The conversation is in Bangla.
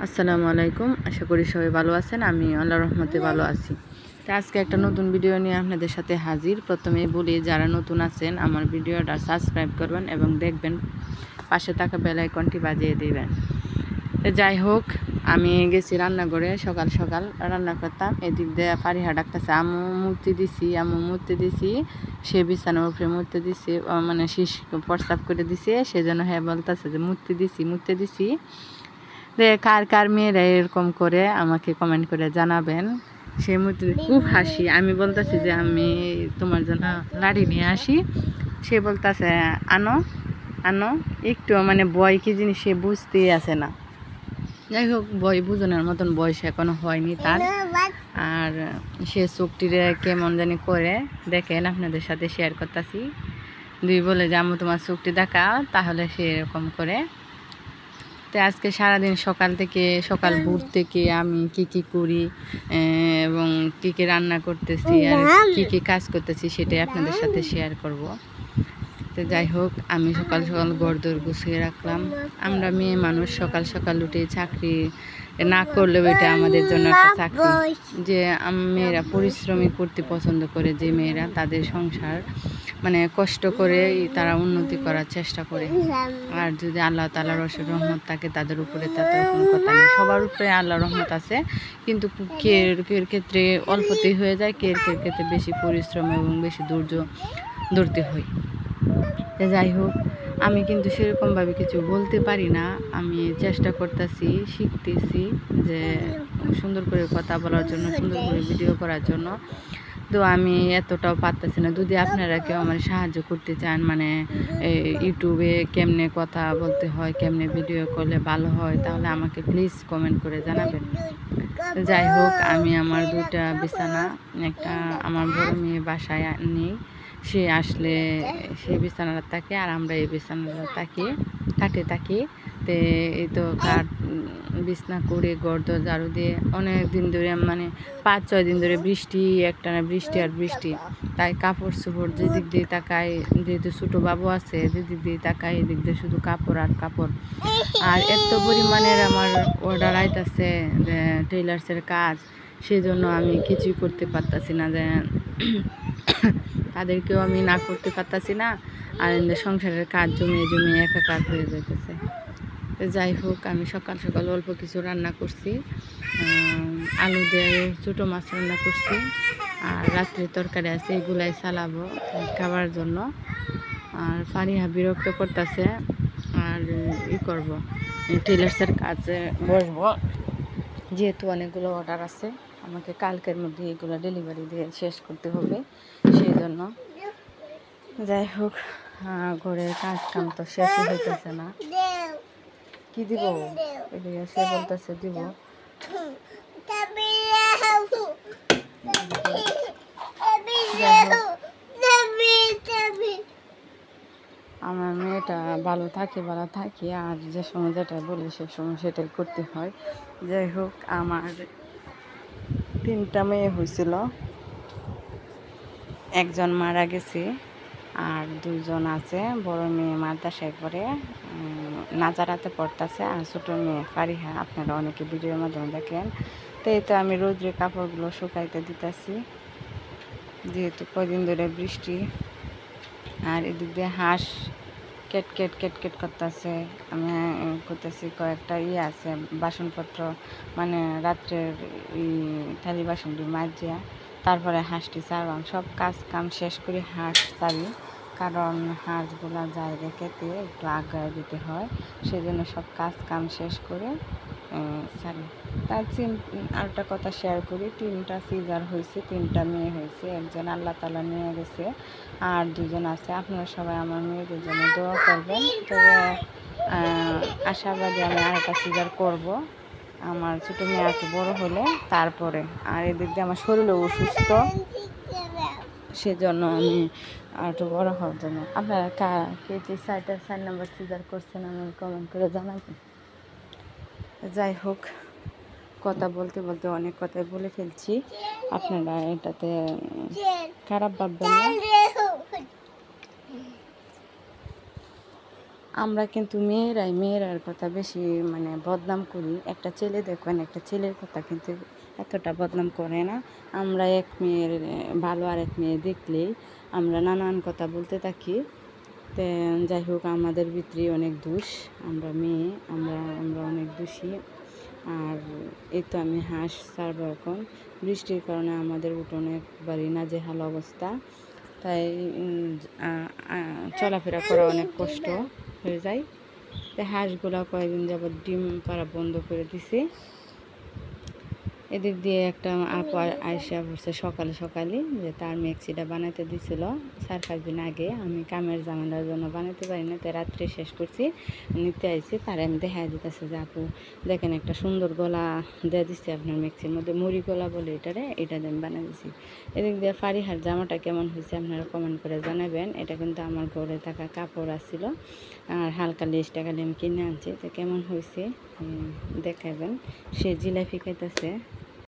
আসসালামু আলাইকুম। আশা করি সবাই ভালো আছেন। আমি আল্লাহর রহমতে ভালো আছি। তো আজকে একটা নতুন ভিডিও নিয়ে আপনাদের সাথে হাজির। প্রথমেই বলি, যারা নতুন আছেন আমার ভিডিওটা সাবস্ক্রাইব করবেন এবং দেখবেন, পাশে থাকা বেল আইকনটি বাজিয়ে দিবেন। যাই হোক, আমি গেছি রান্নাঘরে। সকাল সকাল রান্না করতাম। এদিক দিয়ে ফারিহা ডাকতেছে, আম্মু মূর্তি দিছি। সে বিছানার উপরে মূর্তি দিছি, মানে শীষ প্রস্তাব করে দিছে। সেজন্য হ্যাঁ বলতেছে যে মূর্তি দিছি। কার কার মেয়েরা এরকম করে আমাকে কমেন্ট করে জানাবেন। সেই মূর্তি খুব হাসি। আমি বলতেছি যে আমি তোমার জন্য লাড়ি নিয়ে আসি। সে বলতেছে আনো একটু, মানে বয় কি জিনিস সে বুঝতেই আসে না। যাই হোক, বই বুঝানোর মতন বয়স এখনো হয়নি তার। আর সে চোখটিরে কেমন জানি করে, দেখেন আপনাদের সাথে শেয়ার করতেছি। বলে যে আম্মু তোমার চোখটি দেখাও, তাহলে সে এরকম করে। তো আজকে সারাদিন সকাল ভোর থেকে আমি কি করি এবং কি রান্না করতেছি আর কি কাজ করতেছি সেটাই আপনাদের সাথে শেয়ার করব। তো যাই হোক, আমি সকাল সকাল ঘরদোর গুছিয়ে রাখলাম। আমরা মেয়ে মানুষ সকাল সকাল উঠে চাকরি না করলেও এটা আমাদের জন্য একটা চাকরি। যে মেয়েরা পরিশ্রমী করতে পছন্দ করে, যে মেয়েরা তাদের সংসার মানে কষ্ট করে তারা উন্নতি করার চেষ্টা করে। আর যদি আল্লাহ তাআলার অশেষ রহমত থাকে তাদের উপরে, তাদের কোনো কথা নেই। সবার উপরে আল্লাহর রহমত আছে, কিন্তু কের ক্ষেত্রে অল্পতেই হয়ে যায়, কের ক্ষেত্রে বেশি পরিশ্রম এবং বেশি ধৈর্য ধরতে হয়। যাই হোক, আমি কিন্তু সেরকমভাবে কিছু বলতে পারি না। আমি চেষ্টা করতেছি, শিখতেছি যে সুন্দর করে কথা বলার জন্য, সুন্দর করে ভিডিও করার জন্য। তো আমি এতটাও পারতেছি না। যদি আপনারা কেউ আমার সাহায্য করতে চান, মানে ইউটিউবে কেমনে কথা বলতে হয়, কেমনে ভিডিও করলে ভালো হয়, তাহলে আমাকে প্লিজ কমেন্ট করে জানাবেন। যাই হোক, আমি আমার দুটা বিছানা, একটা আমার বড় মেয়ে বাসায় নেই, সে আসলে সেই বিছানাটা থাকে, আর আমরা এই বিছানাটা কাটে থাকি। তো এই তো কাঠ বিছনা করে গর্দ ঝাড়ু দিয়ে অনেক দিন ধরে, মানে 5-6 দিন ধরে একটানা বৃষ্টি। তাই কাপড় চোপড় যেদিক দিয়ে তাকাই, যেহেতু ছোটো বাবু আছে, যেদিক দিয়ে তাকাই এদিক দিয়ে শুধু কাপড় আর কাপড়। আর এত পরিমাণের আমার অর্ডার আইতাছে যে টেইলার্সের কাজ, সেই জন্য আমি কিছুই করতে পারতাছি না, যে তাদেরকেও আমি না করতে পারতাছি না। আর সংসারের কাজ জমিয়ে একাকার হয়ে যাইতেছে। তো যাই হোক, আমি সকাল সকাল অল্প কিছু রান্না করছি। আলু দিয়ে ছোটো মাছ রান্না করছি, আর রাত্রে তরকারি আছে, এগুলাই চালাবো খাবার জন্য। আর ফারিহা বিরক্ত করতেছে, আর করব টেইলার্সের কাজে বসবো, যেহেতু অনেকগুলো অর্ডার আছে, আমাকে কালকের মধ্যে এগুলো ডেলিভারি দিয়ে শেষ করতে হবে, সেই জন্য। যাই হোক, ঘরের কাম তো শেষই হইতেছে না। কি দিব এদিকে সে বলতেছে দিব। আমার মেয়েটা ভালো থাকে, আর যে সময় যেটা বলি সে সময় সেটাই করতে হয়। যাই হোক, আমার 3টা মেয়ে হয়েছিল, একজন মারা গেছে আর 2জন আছে। বড় মেয়ে মাদ্রাসায় পড়ে, নাজারাতে পড়তেছে, আর ছোটো মেয়ে ফারিহা আপনারা অনেকে ভিডিওর মাধ্যমে দেখেন। তো এই তো আমি রোদ্রে কাপড়গুলো শুকাইতে দিতেছি, যেহেতু কদিন ধরে বৃষ্টি। আর এদিক দিয়ে হাঁস কেট করতেছে। আমি করতেছি কয়েকটা আছে বাসনপত্র, মানে রাত্রের থালি বাসনটি মাজিয়া তারপরে হাঁসটি ছাড়বাম। সব কাম শেষ করে হাঁস ছাড়ি, কারণ হাঁসগুলা জায়গা খেতে একটু আগায় দিতে হয়, সেজন্য সব কাম শেষ করে ছাড়ি। তার আর একটা কথা শেয়ার করি, 3টা সিজার হয়েছে, 3টা মেয়ে হয়েছে। একজন আল্লাহ তাআলা নিয়ে গেছে, আর 2জন আছে। আপনারা সবাই আমার মেয়েদের জন্য দোয়া করবেন। তবে আশাবাদী আমি আরেকটা সিজার করব, আমার ছোটো মেয়ে একটু বড় হলে তারপরে। আর এদিক দিয়ে আমার শরীরও অসুস্থ, সেজন্য আমি একটু বড় হওয়ার জন্য। আপনারা কে 4 নাম্বার সিজার করছেন আমি কমেন্ট করে জানাবেন। যাই হোক, কথা বলতে বলতে অনেক কথাই বলে ফেলছি, আপনারা এটাতে খারাপ ভাববেন না। আমরা কিন্তু মেয়েরার কথা বেশি মানে বদনাম করি। একটা ছেলে দেখবেন, একটা ছেলের কথা কিন্তু এতটা বদনাম করে না। আমরা এক মেয়ের ভালো আর এক মেয়ে দেখলেই আমরা নানান কথা বলতে থাকি। তো যাই হোক, আমাদের ভিতরে অনেক দোষ, আমরা মেয়ে, আমরা অনেক দোষী। আর এই তো আমি হাঁস ছাড়বো এখন। বৃষ্টির কারণে আমাদের উঠোনে একবারই নাজেহাল অবস্থা, তাই চলাফেরা করা অনেক কষ্ট হয়ে যায়। তাই হাঁসগুলা কয়েকদিন যাবৎ ডিম পাড়া বন্ধ করে দিছি। এদিক দিয়ে একটা আপু আয়সা পড়ছে সকালে সকালে, যে তার মেক্সিটা বানাতে দিছিল 4-5 দিন আগে। আমি কামের জামালার জন্য বানাতে পারি না, তাই রাত্রে শেষ করছি, নিতে আইছি। তার আমি দেখা দিতেছে যে আপু দেখেন একটা সুন্দর গলা দিয়ে দিচ্ছি আপনার মেক্সির মধ্যে, মুড়ি গলা বলে এটারে, এটা দিয়ে আমি বানিয়ে দিছি। এদিক দিয়ে ফারিহার জামাটা কেমন হয়েছে আপনারা কমেন্ট করে জানাবেন। এটা কিন্তু আমার ঘরে থাকা কাপড় আসছিল, আর হালকা লেস টাকা আমি কিনে আনছি। তো কেমন হয়েছে দেখাবেন। সে জিলাপি খাইতেছে।